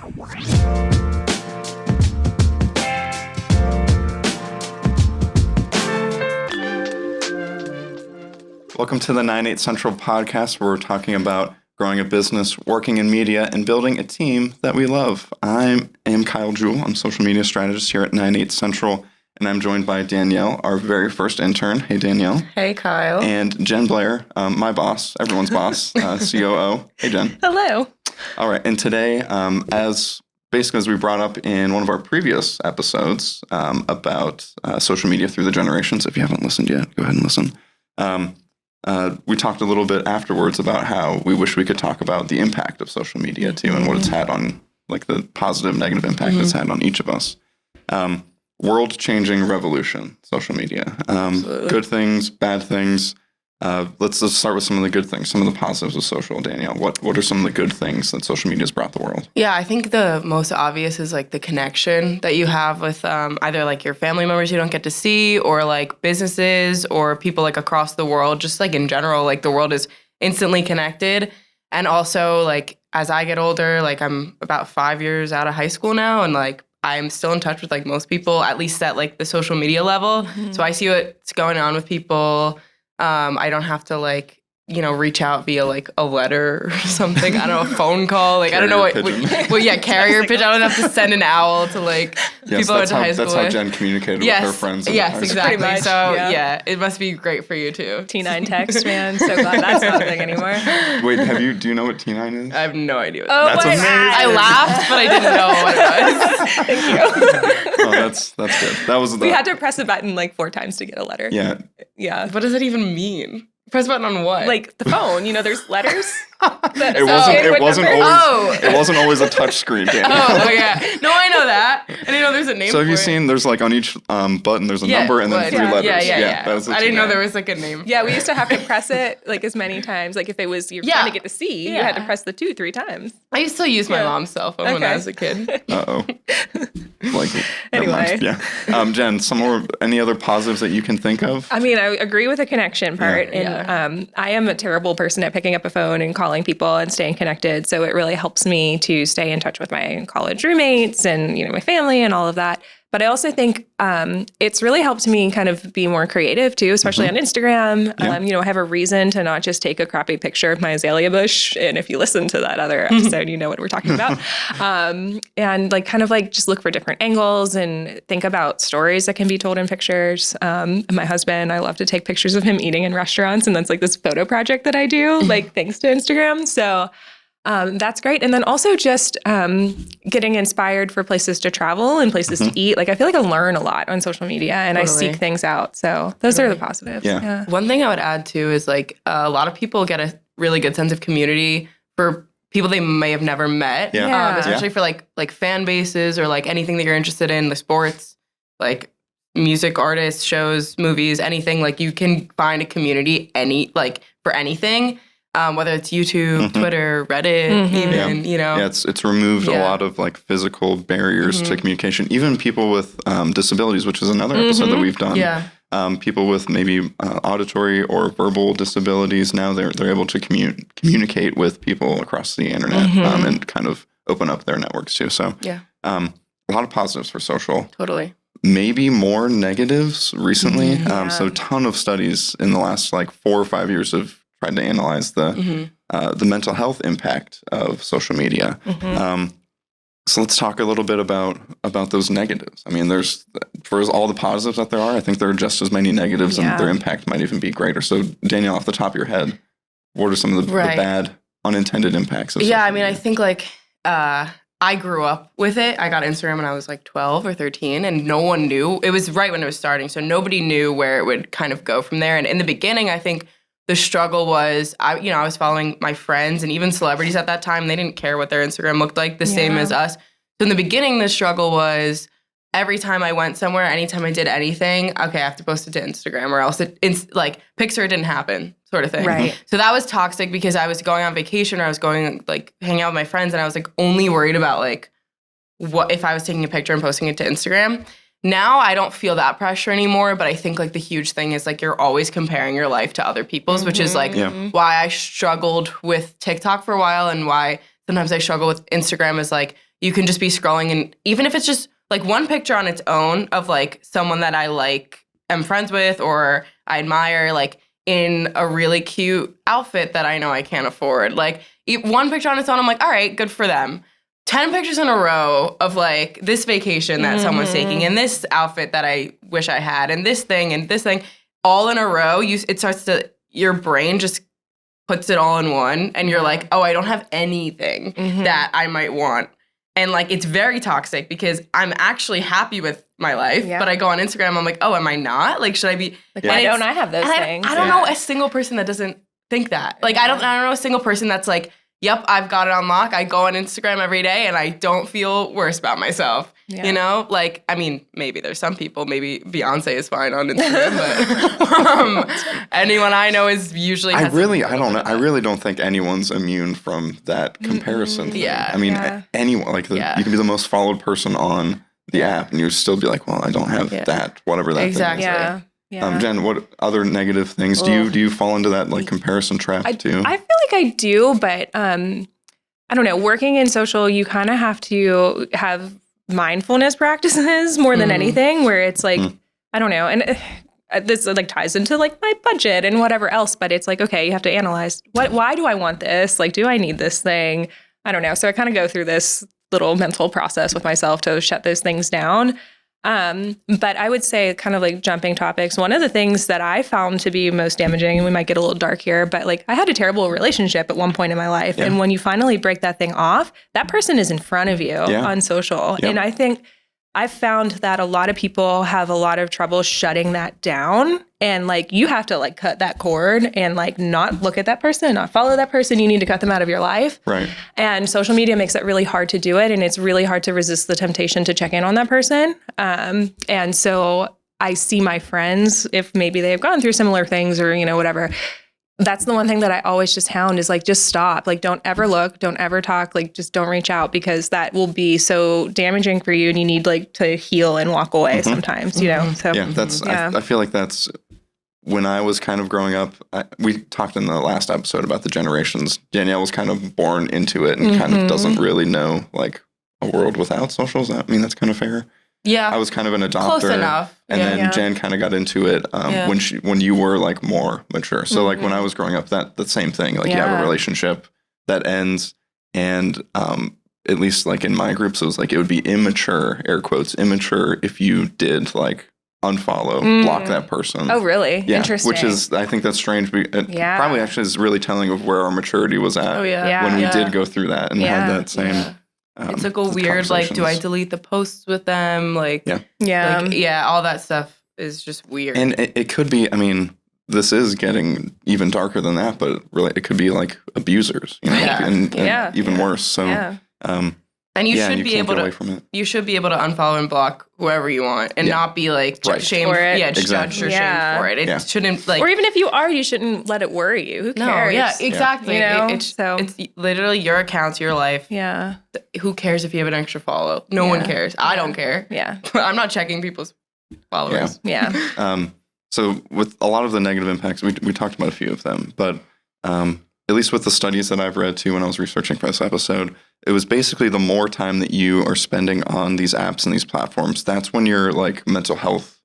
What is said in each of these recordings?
Welcome to the 9/8 Central podcast, where we're talking about growing a business, working in media, and building a team that we love. I am Kyle Jewell. I'm social media strategist here at 9/8 Central, and I'm joined by Danielle, our very first intern. Hey, Danielle. Hey, Kyle. And Jen Blair, my boss, everyone's boss, COO. Hey, Jen. Hello. All right, and today, as we brought up in one of our previous episodes about social media through the generations, if you haven't listened yet, go ahead and listen. We talked a little bit afterwards about how we wish we could talk about the impact of social media too, and what it's had on, like, the positive, negative impact it's had on each of us. World-changing revolution, social media. Good things, bad things. Let's start with some of the good things, some of the positives of social. Danielle, what are some of the good things that social media has brought the world? Yeah, I think the most obvious is like the connection that you have with either like your family members you don't get to see, or like businesses or people like across the world. Just like in general, like the world is instantly connected. And also, like, as I get older, like I'm about 5 years out of high school now, and like I'm still in touch with like most people, at least at like the social media level. Mm-hmm. So I see what's going on with people. I don't have to like, reach out via like a letter or something. I don't know, a phone call. Like, Carrier I don't know carrier pigeon. I don't have to send an owl to like people I went to high school with. That's how Jen communicated with her friends. Yes, exactly. Pretty much, so yeah, it must be great for you too. T9 text, man. So glad that's not a thing anymore. Wait, do you know what T9 is? I have no idea what Oh, that's amazing. I laughed, but I didn't know what it was. Thank you. Oh, that's good. That was We had to press a button like 4 times to get a letter. Yeah. Yeah. What does that even mean? Press button on what? Like the phone, there's letters. It wasn't always a touch screen, Daniel. Oh yeah. No, I know that. I didn't know there's a name. So have you for it. seen? There's like on each button, there's a number and then 3 letters. Yeah. That was I didn't know there was like a name. Yeah, we used to have to press it like as many times. Like if it was your friend to get to see, you had to press the 2 3 times. I used to use my mom's cell phone when I was a kid. Uh-oh. Like, anyway. Yeah. Jen, any other positives that you can think of? I mean, I agree with the connection part. Yeah. And I am a terrible person at picking up a phone and calling people and staying connected. So it really helps me to stay in touch with my college roommates and, my family and all of that. But I also think it's really helped me kind of be more creative too, especially on Instagram. Yeah. I have a reason to not just take a crappy picture of my azalea bush. And if you listen to that other episode, you know what we're talking about. And like kind of like just look for different angles and think about stories that can be told in pictures. My husband, I love to take pictures of him eating in restaurants. And that's like this photo project that I do, like thanks to Instagram. So that's great. And then also just getting inspired for places to travel and places to eat. Like I feel like I learn a lot on social media and I seek things out. So those are the positives. Yeah. One thing I would add too is like a lot of people get a really good sense of community for people they may have never met. Yeah. Especially for like fan bases or like anything that you're interested in, the sports, like music, artists, shows, movies, anything. Like you can find a community for anything. Whether it's YouTube, Twitter, Reddit, even, Yeah, it's removed a lot of like physical barriers to communication. Even people with disabilities, which is another episode that we've done. Yeah. People with maybe auditory or verbal disabilities, now they're able to communicate with people across the internet and kind of open up their networks too. So a lot of positives for social. Totally. Maybe more negatives recently. So a ton of studies in the last like 4 or 5 years have tried to analyze the mental health impact of social media. So let's talk a little bit about those negatives. I mean, for all the positives that there are, I think there are just as many negatives, and their impact might even be greater. So Danielle, off the top of your head, what are some of the bad unintended impacts of social media? I mean, I think like I grew up with it. I got Instagram when I was like 12 or 13, and no one knew. It was right when it was starting, so nobody knew where it would kind of go from there. And in the beginning, I think the struggle was, I was following my friends and even celebrities at that time. They didn't care what their Instagram looked like, the same as us. So in the beginning, the struggle was every time I went somewhere, anytime I did anything, okay, I have to post it to Instagram or else picture didn't happen sort of thing. Right. So that was toxic because I was going on vacation or I was going like hang out with my friends and I was like only worried about like what if I was taking a picture and posting it to Instagram. Now I don't feel that pressure anymore, but I think like the huge thing is like you're always comparing your life to other people's, which is like why I struggled with TikTok for a while and why sometimes I struggle with Instagram is like you can just be scrolling, and even if it's just like one picture on its own of like someone that I like am friends with or I admire, like in a really cute outfit that I know I can't afford. Like one picture on its own, I'm like, all right, good for them. 10 pictures in a row of like this vacation that someone's taking and this outfit that I wish I had and this thing all in a row, your brain just puts it all in one and you're like, oh, I don't have anything that I might want. And like, it's very toxic because I'm actually happy with my life, but I go on Instagram, I'm like, oh, am I not? Like, should I be? Like, why don't I have those things? I don't know a single person that doesn't think that. Like, I don't know a single person that's like, yep, I've got it on lock. I go on Instagram every day and I don't feel worse about myself. You know, like, I mean, maybe there's some people, maybe Beyonce is fine on Instagram, but anyone I know is usually. I don't know. I really don't think anyone's immune from that comparison thing. Yeah. I mean, anyone, like, you can be the most followed person on the app and you still be like, well, I don't have that, whatever that exactly. thing is. Yeah. Jen, what other negative things do you fall into that like comparison trap too? I feel like I do, but I don't know. Working in social, you kind of have to have mindfulness practices more than anything. Where it's like I don't know, and this like ties into like my budget and whatever else. But it's like, okay, you have to analyze why do I want this? Like, do I need this thing? I don't know. So I kind of go through this little mental process with myself to shut those things down. But I would say, kind of like jumping topics, one of the things that I found to be most damaging, and we might get a little dark here, but like I had a terrible relationship at one point in my life. And when you finally break that thing off, that person is in front of you on social. And I think I've found that a lot of people have a lot of trouble shutting that down. And like, you have to like cut that cord and like not look at that person, not follow that person. You need to cut them out of your life. Right. And social media makes it really hard to do it. And it's really hard to resist the temptation to check in on that person. And so I see my friends, if maybe they've gone through similar things or, you know, whatever, that's the one thing that I always just hound is like, just stop. Like, don't ever look, don't ever talk, like, just don't reach out because that will be so damaging for you. And you need like to heal and walk away sometimes, you know? So I feel like that's when I was kind of growing up. We talked in the last episode about the generations. Danielle was kind of born into it and kind of doesn't really know like a world without socials. I mean, that's kind of fair. Yeah. I was kind of an adopter. Close enough. And then Jen kind of got into it when you were like more mature. So like when I was growing up, the same thing. Like you have a relationship that ends and at least like in my groups, it was like it would be immature, air quotes, immature if you did like unfollow, block that person. Oh, really? Yeah. Interesting. Which is, I think that's strange. It probably actually is really telling of where our maturity was at when we did go through that and had that same... it's like a weird, like, do I delete the posts with them? Like, all that stuff is just weird. And it could be, I mean, this is getting even darker than that, but really it could be like abusers, you know, and even worse. So, and you should be able to, you should be able to unfollow and block whoever you want and not be like shame for it. Judged or shamed for it. It shouldn't like, or even if you are, you shouldn't let it worry you. Who cares? No, exactly. You know? It's literally your account, your life. Yeah. Who cares if you have an extra follow? No one cares. I don't care. Yeah. I'm not checking people's followers. Yeah. So with a lot of the negative impacts, we talked about a few of them, but at least with the studies that I've read too when I was researching for this episode, it was basically the more time that you are spending on these apps and these platforms, that's when your like mental health,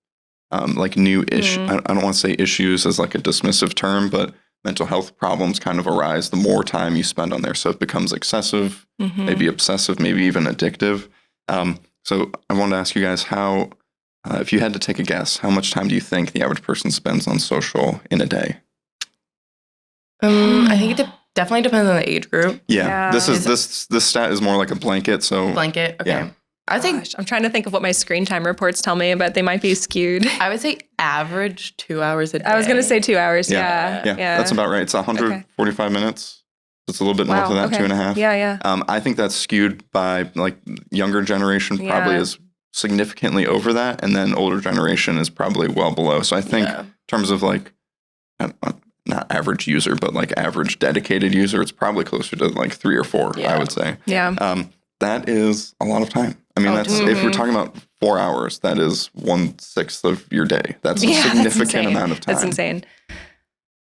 like new-ish, I don't want to say issues as like a dismissive term, but mental health problems kind of arise the more time you spend on there. So it becomes excessive, maybe obsessive, maybe even addictive. So I wanted to ask you guys how, if you had to take a guess, how much time do you think the average person spends on social in a day? I think it definitely depends on the age group. Yeah. This stat is more like a blanket. So blanket. Okay. Yeah. I think I'm trying to think of what my screen time reports tell me, but they might be skewed. I would say average 2 hours a day. I was going to say 2 hours. Yeah. That's about right. It's 145 minutes. It's a little bit north of that, 2.5. Yeah. I think that's skewed by like younger generation probably is significantly over that. And then older generation is probably well below. So I think in terms of like, not average user, but like average dedicated user, it's probably closer to like 3 or 4, I would say. Yeah. That is a lot of time. I mean, if we're talking about 4 hours, that is 1/6 of your day. That's a significant amount of time. That's insane.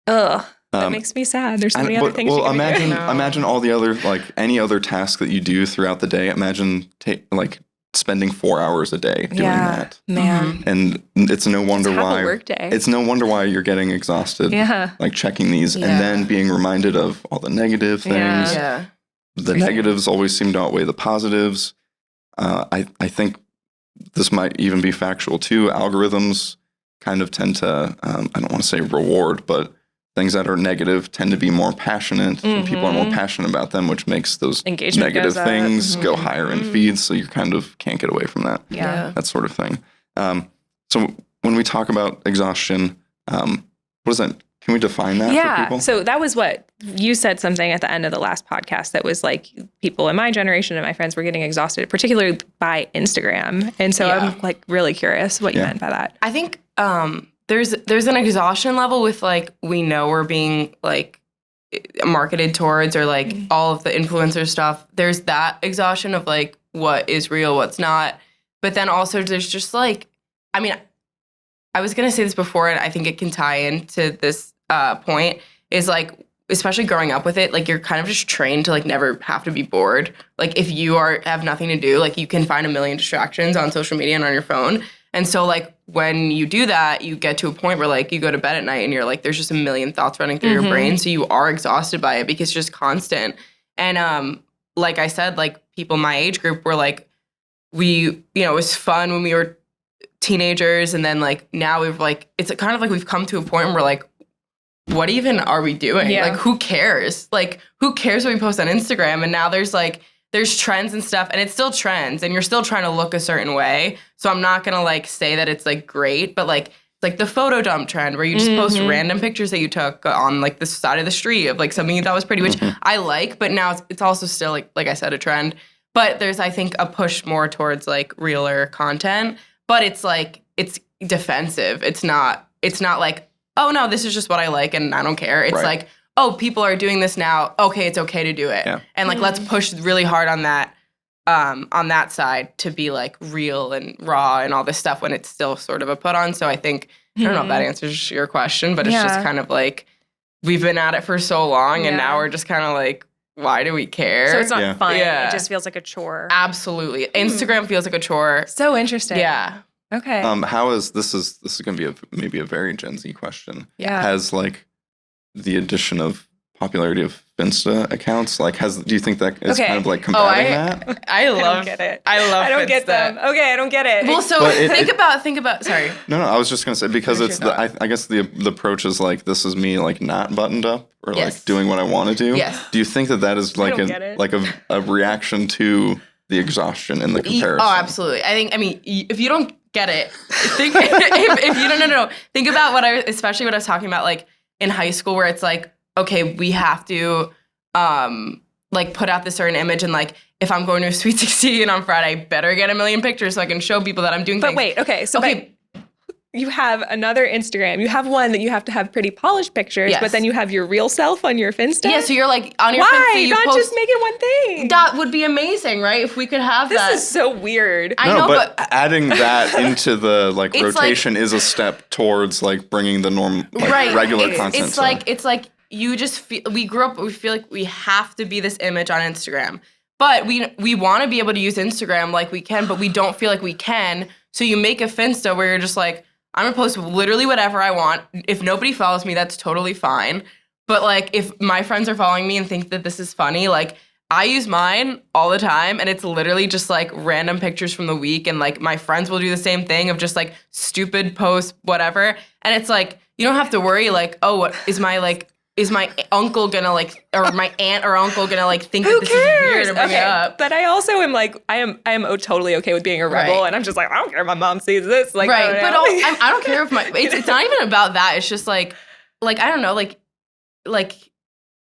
Ugh. That makes me sad. There's so many other things you can imagine, do. imagine all the other, like any other task that you do throughout the day. Imagine like spending 4 hours a day doing that. Man. And it's no wonder Half a why work day. it's no wonder why you're getting exhausted. Yeah. Like checking these and Yeah. then being reminded of all the negative things. Yeah. The negatives always seem to outweigh the positives. I think this might even be factual too. Algorithms kind of tend to, I don't want to say reward, but things that are negative tend to be more passionate. And people are more passionate about them, which makes those Engagement negative goes up. things go higher in feeds. So you kind of can't get away from that. Yeah. That sort of thing. So when we talk about exhaustion, what is that? Can we define that for people? So that was what you said something at the end of the last podcast that was like people in my generation and my friends were getting exhausted, particularly by Instagram. And so I'm like really curious what you meant by that. I think there's an exhaustion level with like we know we're being like marketed towards or like all of the influencer stuff. There's that exhaustion of like what is real, what's not. But then also there's just like, I mean, I was going to say this before and I think it can tie into this point is like, especially growing up with it, like you're kind of just trained to like never have to be bored. Like if you have nothing to do, like you can find a million distractions on social media and on your phone. And so like when you do that, you get to a point where like you go to bed at night and you're like, there's just a million thoughts running through your brain. So you are exhausted by it because it's just constant. And like I said, like people my age group were like, it was fun when we were teenagers. And then like now we've like, it's kind of like we've come to a point where we're like, what even are we doing? Yeah. Like, who cares? Like, who cares what we post on Instagram? And now there's trends and stuff, and it's still trends, and you're still trying to look a certain way. So I'm not gonna like say that it's like great, but like it's like the photo dump trend where you just post random pictures that you took on like the side of the street of like something you thought was pretty, which I like, but now it's also still like I said, a trend. But there's I think a push more towards like realer content, but it's like it's defensive. It's not like, oh no, this is just what I like and I don't care. It's like, oh, people are doing this now. Okay, it's okay to do it. Yeah. And like let's push really hard on that side to be like real and raw and all this stuff when it's still sort of a put on. So I think I don't know if that answers your question, but it's just kind of like we've been at it for so long and now we're just kind of like, why do we care? So it's not fun. Yeah. It just feels like a chore. Absolutely. Instagram feels like a chore. So interesting. Yeah. Okay. How is this is going to be maybe a very Gen Z question. Yeah. Has like the addition of popularity of Finsta accounts, like do you think that is kind of like combating that? I love get it. I don't get them. Okay, I don't get it. Well, so think about. Sorry. No, I was just gonna say because it's I guess the approach is like this is me like not buttoned up or like doing what I want to do. Yes. Do you think that is like a reaction to the exhaustion and the comparison? Oh, absolutely. I mean, if you don't get it, think if you don't think about especially what I was talking about like in high school where it's like, okay, we have to like put out this certain image and like if I'm going to a Sweet 16 on Friday, I better get a million pictures so I can show people that I'm doing things. But wait, okay. So you have another Instagram. You have one that you have to have pretty polished pictures, but then you have your real self on your Finsta? Yeah, so you're like on your Finsta. Finsta, Why? you Not post, just make it one thing. That would be amazing, right? If we could have that. This is so weird. I know, but adding that into the like rotation is a step towards like bringing the regular content. It's like you just feel, we grew up, we feel like we have to be this image on Instagram. But we want to be able to use Instagram like we can, but we don't feel like we can. So you make a Finsta where you're just like, I'm going to post literally whatever I want. If nobody follows me, that's totally fine. But like if my friends are following me and think that this is funny, like I use mine all the time and it's literally just like random pictures from the week. And like my friends will do the same thing of just like stupid posts, whatever. And it's like, you don't have to worry like, oh, what is my uncle gonna like, or my aunt or uncle gonna like think that this is weird and bring it up? But I also am like, I am totally okay with being a rebel, and I'm just like, I don't care if my mom sees this. Like, right, but I don't care if it's not even about that. It's just like I don't know, like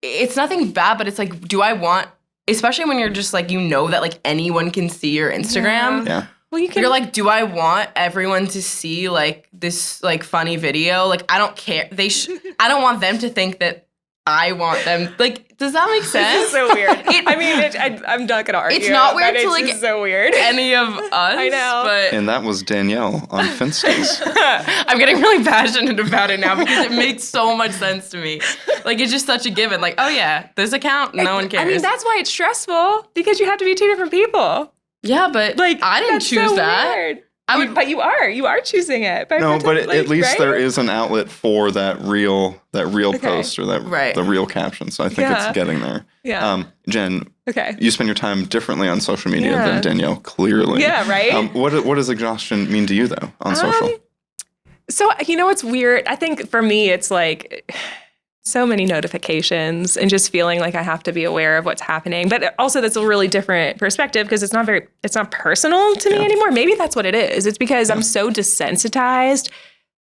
it's nothing bad, but it's like, do I want, especially when you're just like that like anyone can see your Instagram. Yeah. Well, you're like, do I want everyone to see like this like funny video? Like, I don't care. I don't want them to think that I want them. Like, does that make sense? This is so weird. I mean, I'm not gonna argue. It's not weird but to it's like just so weird. any of us. I know. But And that was Danielle on Finstays. I'm getting really passionate about it now because it makes so much sense to me. Like, it's just such a given. Like, oh yeah, this account, no one cares. I mean, that's why it's stressful because you have to be two different people. yeah, but Like, I didn't that's choose so that. Weird. I But you are choosing it. No, but at least right? there is an outlet for that real Okay. post or that Right. the real caption. So I think Yeah. it's getting there. Yeah. Jen, Okay. you spend your time differently on social media Yeah. than Danielle, clearly. Yeah, right? What does exhaustion mean to you, though, on social? So, what's weird? I think for me, it's like so many notifications and just feeling like I have to be aware of what's happening. But also that's a really different perspective because it's not personal to me anymore. Maybe that's what it is. It's because I'm so desensitized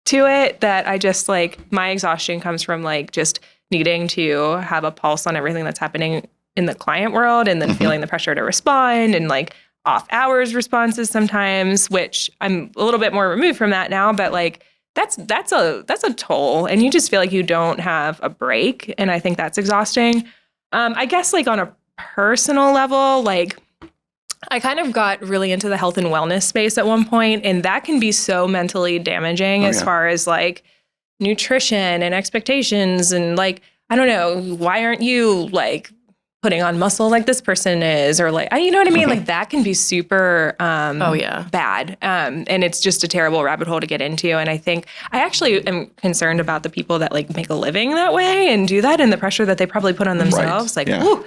to it that I just like my exhaustion comes from like just needing to have a pulse on everything that's happening in the client world and then feeling the pressure to respond and like off hours responses sometimes, which I'm a little bit more removed from that now, but like that's a toll and you just feel like you don't have a break. And I think that's exhausting. I guess like on a personal level, like I kind of got really into the health and wellness space at one point, and that can be so mentally damaging as far as like nutrition and expectations and like, I don't know, why aren't you like putting on muscle like this person is, or like, you know what I mean? Like that can be super bad. And it's just a terrible rabbit hole to get into. And I think I actually am concerned about the people that like make a living that way and do that and the pressure that they probably put on themselves. Right. Like, Yeah. woo.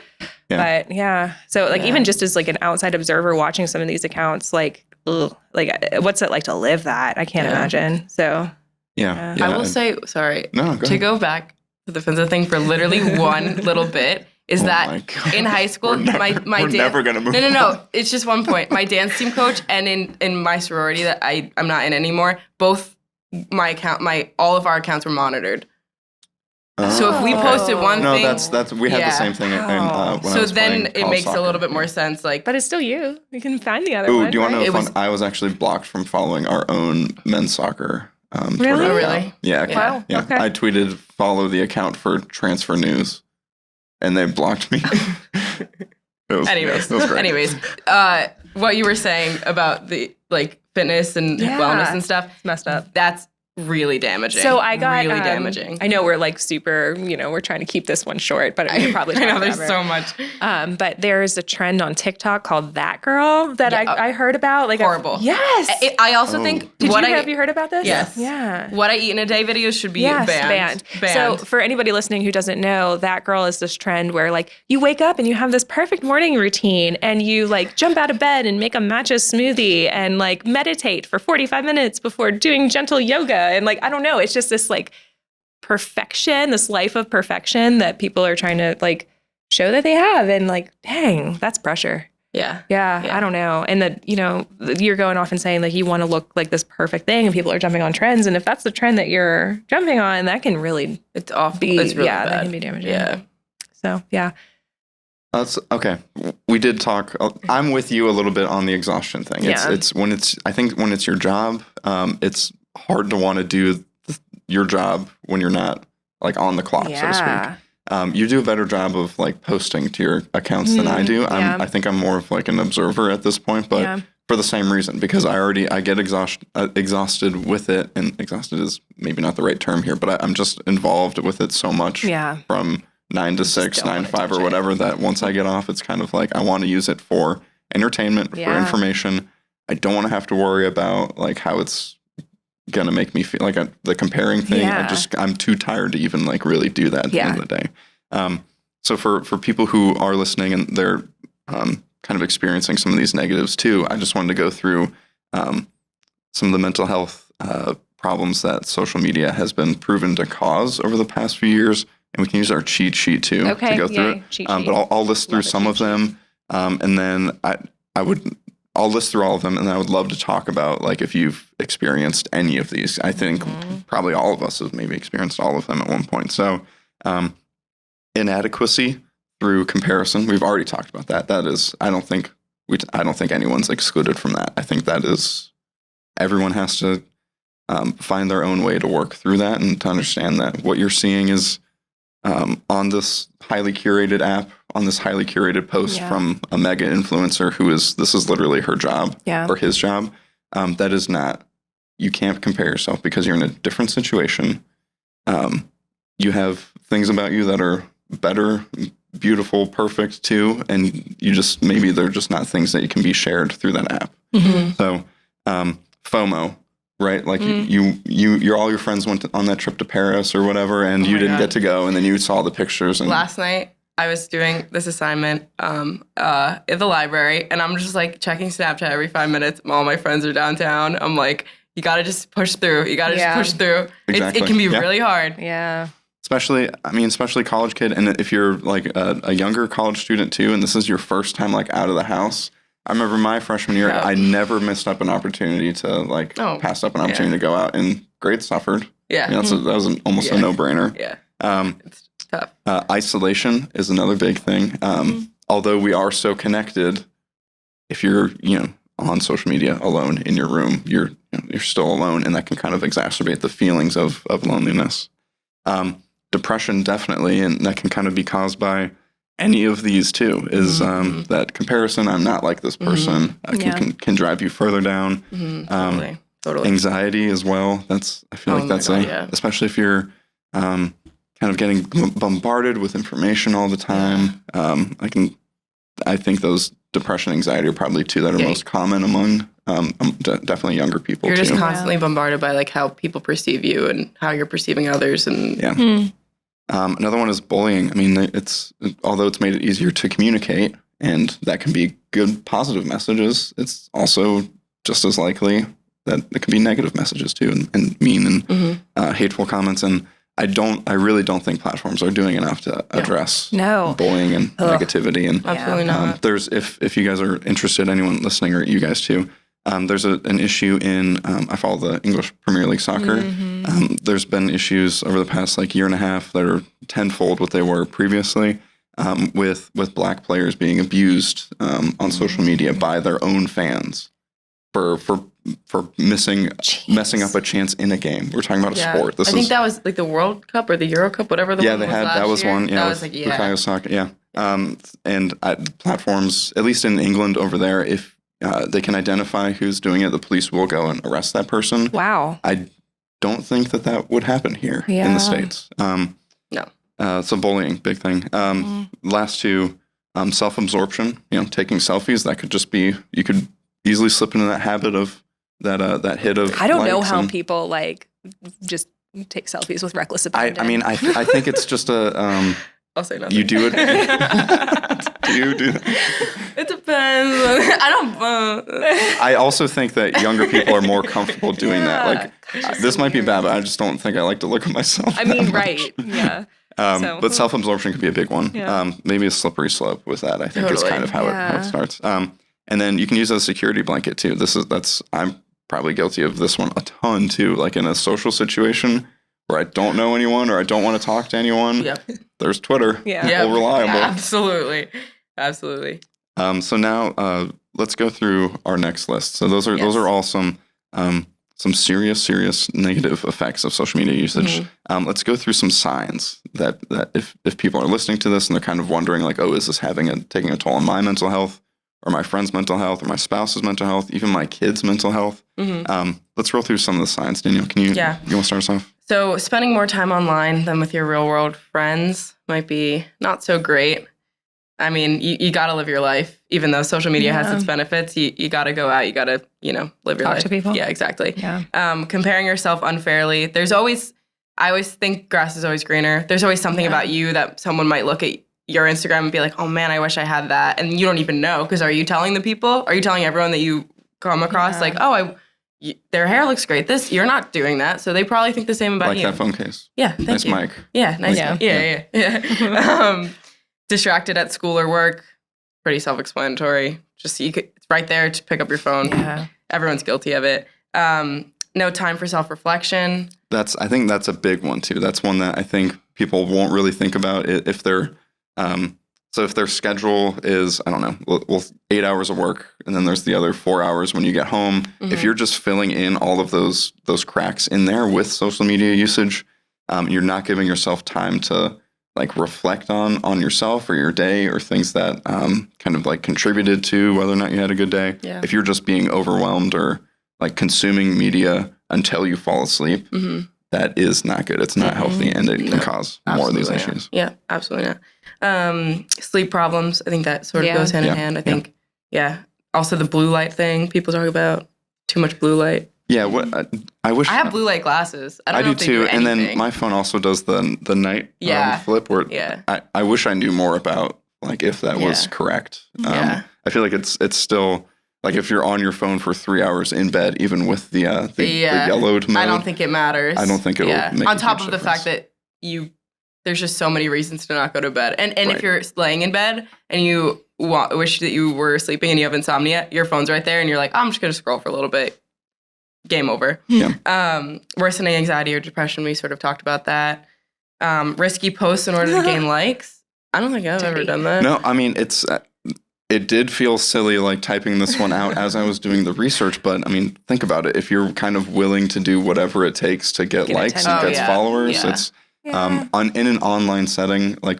Yeah. But yeah. So like even just as like an outside observer watching some of these accounts, like, ugh, like what's it like to live that? I can't imagine. So Yeah. I will say, sorry, No, go to ahead. go back to the Finsta thing for literally one little bit. Is Oh that my God. in high school, my we're never gonna move No. on. It's just one point. My dance team coach and in my sorority that I'm not in anymore, both all of our accounts were monitored. So if we posted one No, thing, that's we had the same thing when I so was then playing it college makes soccer. a little bit more sense. Like, but it's still you. You can find the other Ooh, one. do you want to know right? a fun? I was actually blocked from following our own men's soccer. Really? Twitter Oh, account. really? Yeah. Wow, Yeah. okay. I tweeted follow the account for transfer news, and they blocked me. anyways, it was great. anyways, what you were saying about the like fitness and wellness and stuff, It's messed up. that's really damaging. So I got really damaging. I know we're like super, we're trying to keep this one short, but we could probably I talk know there's forever. so much. But there's a trend on TikTok called That Girl that I heard about. Like Horrible. Yes. I also think Have you heard about this? Yes. Yeah. What I eat in a day videos should be banned. So for anybody listening who doesn't know, That Girl is this trend where like you wake up and you have this perfect morning routine and you like jump out of bed and make a matcha smoothie and like meditate for 45 minutes before doing gentle yoga. And like, I don't know, it's just this like perfection, this life of perfection that people are trying to like show that they have. And like, dang, that's pressure. Yeah. Yeah, I don't know. And that, you're going off and saying like you want to look like this perfect thing and people are jumping on trends. And if that's the trend that you're jumping on, that can really It's awful. be, It's really that bad. can be damaging. Yeah. So, yeah. That's okay. We did talk. I'm with you a little bit on the exhaustion thing. I think when it's your job, it's hard to want to do your job when you're not like on the clock, so to speak. You do a better job of like posting to your accounts than I do. I think I'm more of like an observer at this point, but for the same reason, because I get exhausted with it, and exhausted is maybe not the right term here, but I'm just involved with it so much from 9 to 6, 9 to 5 or whatever, that once I get off, it's kind of like I want to use it for entertainment, for information. I don't want to have to worry about like how it's going to make me feel like the comparing thing. I'm too tired to even like really do that at the end of the day. So for people who are listening and they're kind of experiencing some of these negatives too, I just wanted to go through some of the mental health problems that social media has been proven to cause over the past few years. And we can use our cheat sheet too to go through it. But I'll list through some of them. And then I'll list through all of them, and I would love to talk about like if you've experienced any of these. I think probably all of us have maybe experienced all of them at one point. So inadequacy through comparison. We've already talked about that. That is, I don't think anyone's excluded from that. I think that is, everyone has to find their own way to work through that and to understand that what you're seeing is on this highly curated app, on this highly curated post Yeah. from a mega influencer this is literally her job Yeah. or his job. That is not, you can't compare yourself because you're in a different situation. You have things about you that are better, beautiful, perfect too, and maybe they're just not things that can be shared through that app. Mm-hmm. So FOMO, right? Like all your friends went on that trip to Paris or whatever, and you my didn't God. get to go, and then you saw the pictures. And Last night, I was doing this assignment in the library, and I'm just like checking Snapchat every 5 minutes. All my friends are downtown. I'm like, you got to just push through. You got to Yeah. just push through. Exactly. It can be Yeah. really hard. Yeah. especially college kid, and if you're like a younger college student too, and this is your first time like out of the house. I remember my freshman year, Yeah. I never missed up an opportunity to like pass up an opportunity to go out, and grades suffered. Yeah. You know, that was almost a no-brainer. Yeah. It's tough. Isolation is another big thing. Although we are so connected, if you're on social media alone in your room, you're still alone, and that can kind of exacerbate the feelings of loneliness. Depression definitely, and that can kind of be caused by any of these too. Is that comparison? I'm not like this person. Can drive you further down. Totally. Anxiety as well. I feel like that's especially if you're kind of getting bombarded with information all the time. I think those depression, anxiety are probably two that are most common among definitely younger people. You're too. just constantly bombarded by like how people perceive you and how you're perceiving others, and another one is bullying. I mean, although it's made it easier to communicate, and that can be good, positive messages, it's also just as likely that it can be negative messages too, and mean and hateful comments. And I really don't think platforms are doing enough to address bullying and negativity. And absolutely not. there's, if you guys are interested, anyone listening or you guys too, there's an issue in, I follow the English Premier League soccer. There's been issues over the past like year and a half that are tenfold what they were previously, with black players being abused on social media by their own fans for messing up a chance in a game. We're talking about a sport. I think that was like the World Cup or the Euro Cup, whatever the one was last that was year. one. Yeah, that was like Bukayo Saka. Yeah, and platforms, at least in England over there, if they can identify who's doing it, the police will go and arrest that person. Wow. I don't think that would happen here in the States. No. So bullying, big thing. Last two, self-absorption. Taking selfies. That could just be, you could easily slip into that habit of that hit of. I don't know how people like just take selfies with reckless abandon. I mean, I think it's just a. I'll say nothing. You do it. Do you do that? It depends. I don't. I also think that younger people are more comfortable doing that. Like, this might be bad, but I just don't think I like to look at myself. I mean, right? Yeah. But self-absorption could be a big one. Yeah. Maybe a slippery slope with that, I think, is kind of how it starts. And then you can use it as a security blanket too. I'm probably guilty of this one a ton too. Like in a social situation where I don't know anyone or I don't want to talk to anyone. Yep. There's Twitter. Yeah. Reliable. Absolutely. So now let's go through our next list. So those are all some serious negative effects of social media usage. Let's go through some signs that if people are listening to this and they're kind of wondering like, oh, is this taking a toll on my mental health or my friend's mental health or my spouse's mental health, even my kids' mental health? Let's roll through some of the signs. Danielle, you want to start us off? So spending more time online than with your real world friends might be not so great. I mean, you got to live your life, even though social media has its benefits. You got to go out. You got to, live your life. Talk to people. Yeah, exactly. Yeah. Comparing yourself unfairly. I always think grass is always greener. There's always something about you that someone might look at your Instagram and be like, oh man, I wish I had that. And you don't even know, because are you telling the people? Are you telling everyone that you come across like, oh, their hair looks great. You're not doing that. So they probably think the same about you. Like that phone case. Yeah, thank you. Nice mic. Yeah, nice. Yeah. Distracted at school or work, pretty self-explanatory. It's right there to pick up your phone. Yeah. Everyone's guilty of it. No time for self-reflection. I think that's a big one too. That's one that I think people won't really think about if they're, so if their schedule is, I don't know, 8 hours of work, and then there's the other 4 hours when you get home. If you're just filling in all of those cracks in there with social media usage, you're not giving yourself time to like reflect on yourself or your day or things that kind of like contributed to whether or not you had a good day. Yeah. If you're just being overwhelmed or like consuming media until you fall asleep, that is not good. It's not healthy, and it can cause more of these issues. Yeah, absolutely not. Sleep problems, I think that sort of goes hand in hand. I think, also the blue light thing people talk about, too much blue light. Yeah, I wish I have blue light glasses. I don't know do if they too, do and anything. then my phone also does the night flip. Where I wish I knew more about like if that was correct. I feel like it's still like if you're on your phone for 3 hours in bed, even with the yellowed mode. I don't think it matters. I don't think it'll make on a top huge of the difference. fact that there's just so many reasons to not go to bed. And if you're laying in bed and you wish that you were sleeping and you have insomnia, your phone's right there and you're like, I'm just going to scroll for a little bit. Game over. Yeah. Worsening anxiety or depression, we sort of talked about that. Risky posts in order to gain likes. I don't think I've ever done that. No, I mean, it did feel silly like typing this one out as I was doing the research, but I mean, think about it. If you're kind of willing to do whatever it takes to get likes and get followers, it's in an online setting. Like,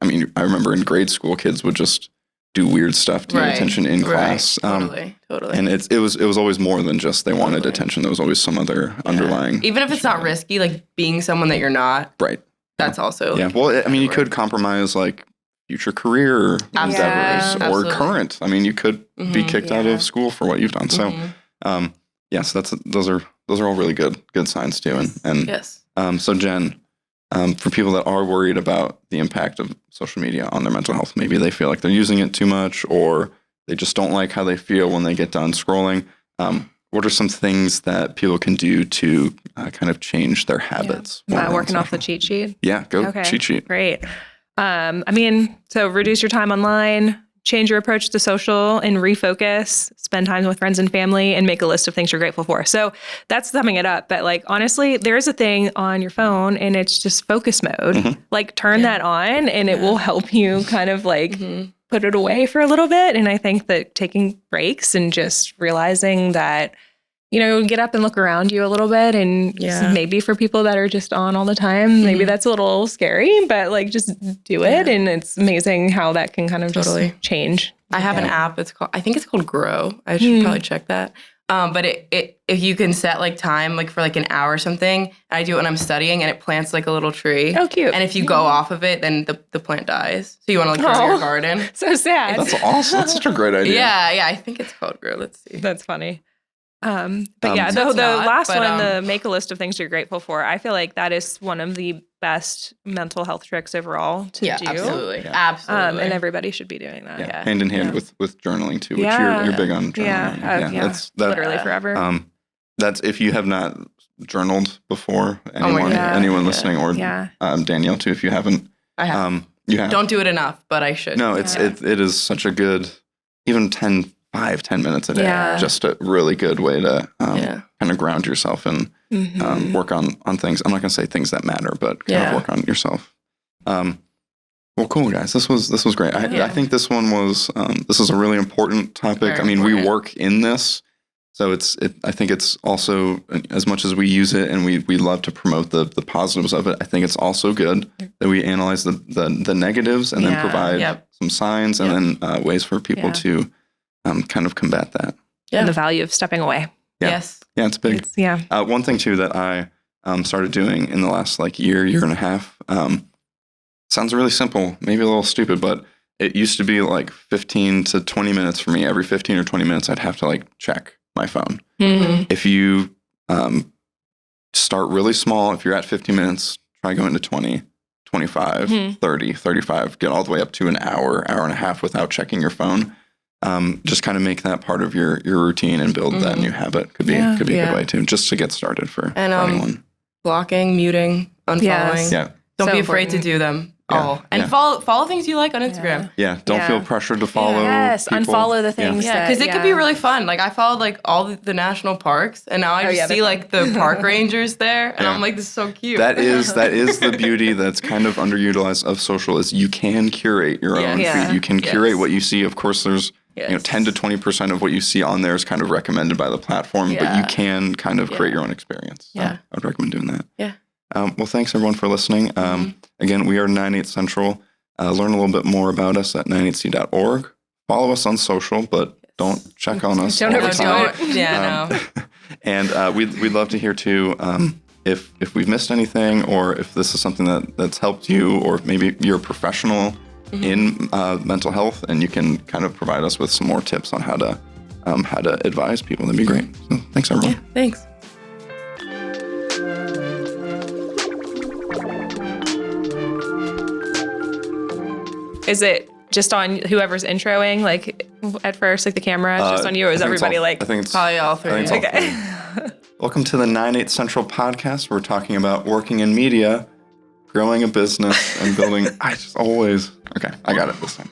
I mean, I remember in grade school, kids would just do weird stuff to get attention in class. Totally. And it was always more than just they wanted attention. There was always some other underlying. Even if it's not risky, like being someone that you're not. Right. That's also. Yeah. Well, I mean, you could compromise like future career endeavors or current. I mean, you could be kicked out of school for what you've done. So, yes, those are all really good signs too. And so Jen, for people that are worried about the impact of social media on their mental health, maybe they feel like they're using it too much, or they just don't like how they feel when they get done scrolling. What are some things that people can do to kind of change their habits? Working off the cheat sheet. Yeah, cheat sheet. Great. I mean, so reduce your time online, change your approach to social and refocus, spend time with friends and family, and make a list of things you're grateful for. So that's summing it up. But like, honestly, there is a thing on your phone and it's just focus mode. Like turn that on and it will help you kind of like put it away for a little bit. And I think that taking breaks and just realizing that, you know, get up and look around you a little bit. And maybe for people that are just on all the time, maybe that's a little scary, but like just do it. And it's amazing how that can kind of just change. I have an app. I think it's called Grow. I should probably check that. But if you can set like time, like for like an hour or something, I do it when I'm studying and it plants like a little tree. Oh, cute. And if you go off of it, then the plant dies. So you want to like grow your garden. So sad. That's awesome. That's such a great idea. Yeah. I think it's called Grow. Let's see. That's funny. But yeah, the last one, the make a list of things you're grateful for, I feel like that is one of the best mental health tricks overall to do. Absolutely. Absolutely. And everybody should be doing that. Yeah. Hand in hand with journaling too, which you're big on journaling. That's literally forever. That's if you have not journaled before, anyone listening, or Danielle too, if you haven't. I have. You have. Don't do it enough, but I should. No, it is such a good, even 10 minutes a day, just a really good way to kind of ground yourself and work on things. I'm not going to say things that matter, but kind of work on yourself. Well, cool, guys. This was great. I think this one was this is a really important topic. Very important. We work in this, so I think it's also, as much as we use it and we love to promote the positives of it, I think it's also good that we analyze the negatives and then provide some signs and then ways for people to kind of combat that. Yeah. And the value of stepping away. Yeah. Yes. Yeah, it's big. One thing too that I started doing in the last like year and a half, sounds really simple, maybe a little stupid, but it used to be like 15 to 20 minutes for me. Every 15 or 20 minutes, I'd have to like check my phone. If you start really small, if you're at 15 minutes, try going to 20, 25, 30, 35, get all the way up to an hour and a half without checking your phone. Just kind of make that part of your routine and build that new habit. Could be a good way too, just to get started for anyone. Blocking, muting, unfollowing. Yeah. Don't be afraid to do them all. And follow things you like on Instagram. Yeah. Don't feel pressured to follow. Yes. people. Unfollow the things. Yeah. Because it could be really fun. Like I followed like all the national parks, and now I just see like the park rangers there, and I'm like, this is so cute. That is the beauty that's kind of underutilized of social, is you can curate your own feed. You can curate what you see. Of course, there's 10 to 20% of what you see on there is kind of recommended by the platform, but you can kind of create your own experience. Yeah. I would recommend doing that. Yeah. Well, thanks everyone for listening. Again, we are 98 Central. Learn a little bit more about us at 98c.org. Follow us on social, but don't check on us. Don't all the ever do time. it. Yeah, no. And we'd love to hear too if we've missed anything, or if this is something that's helped you, or maybe you're a professional in mental health, and you can kind of provide us with some more tips on how to advise people. That'd be great. So thanks everyone. Yeah, thanks. Is it just on whoever's introing, like at first, like the camera, it's just on you, or is everybody I like? think it's Probably all three. I think it's all Okay. three. Welcome to the 98 Central podcast. We're talking about working in media, growing a business, and building. I got it this time.